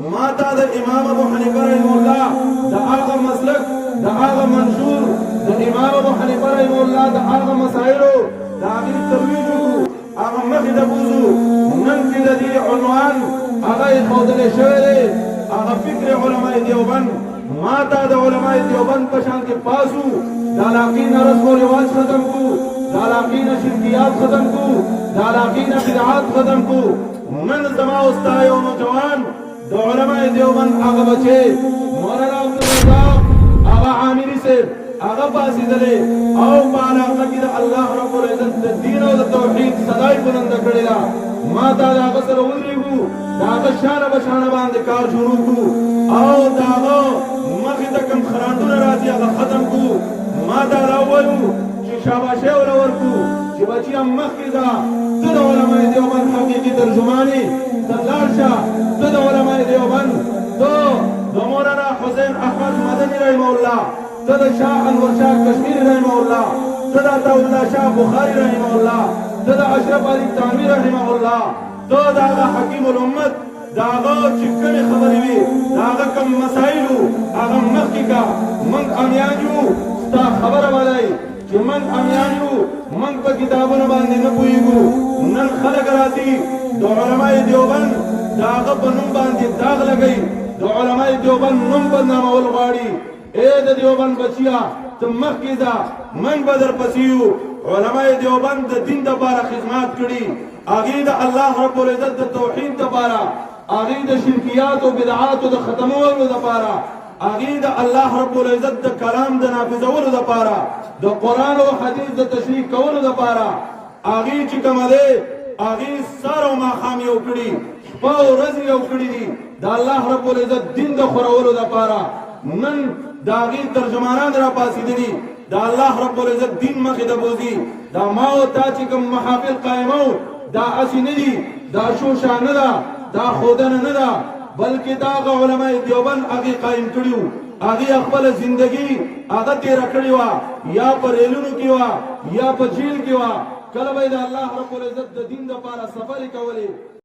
ما تا د امام ابو حنیفه رحمه الله د هغه مسلک د هغه منشور د امام ابو حنیفه رحمه الله د هغه مسائلو د هغه ترویج وکړو هغه مخې ته بوزو نن چې د دې عنوان هغه ښودلی شوی دی هغه فکر علماء دیوبند ما تا د علماء دیوبند په شان کې پاسو د علاقې نه رسم و رواج ختم کو د علاقې نه شرکیات ختم کو د علاقې نه بدعات ختم کو نن زما ستا یو نوجوان د علماء دیوبند هغه بچی مولانا عبدالرزاق هغه عامري صاحب هغه پاسېدلی او په علاقه کې د الله رب العزت د دین او د توحید صدای بلنده کړې ده ما تا د هغه سره ودرېږو د هغه شانه به شانه باندې کار شروع کړو او د هغه مخې ته کوم خراندونه راځي هغه ختم کړو ما تا دا ووایو چې شاباشي ورله ورکړو چې بچیه مخکې ځه ته د علماء دیوبند حقیقي ترجمان یې ته لاړ شه ته د علماء دیوبند ته د مولانا حسین احمد مدني رحمه الله ته د شاه انور شاه کشمیری رحمه الله ته د عطاالله شاه بخاري رحمه الله ته د اشرف علي تامي رحمه الله ته د هغه حکیم الامت د هغه چې کومې خبرې وي د هغه کوم مسایل وو هغه مخکې کا موږ امیان یو ستا خبره ولئ چې موږ امیان یو موږ په کتابونو باندې نه پوهېږو نن خلک راځي د علماء دیوبند د هغه په نوم باندې داغ لګوي د علماء دیوبند نوم بدنامول غواړي اے د دیوبند بچیا ته مخکې ځه موږ به درپسې یو علماء دیوبند د دین دپاره خدمات کړي هغې د الله رب العزت د توحید دپاره هغې د شرکیاتو بدعاتو د ختمولو دپاره هغې د الله رب العزت د کلام د نافذولو دپاره د قرآن او حدیث د تشریح کولو دپاره هغې چې کومه دی هغې سر او ماښام یو کړي شپه او ورځ یو کړي دي د الله رب العزت دین د خورولو دپاره نن د هغې ترجمانان را پاڅېدلي د الله رب العزت دین مخې ته بوځي دا ما او تا چې کوم محافل قایمو دا هسې نه دي دا شوشه نه ده دا ښودنه نه ده بلکې دا هغه علماء دیوبند هغې قایم کړي وو هغې خپله زندګي هغه تېره کړې وه یا په ریلونو کې وه یا په جیل کې وه کله به یې د الله رب العزت د دین دپاره سفرې کولې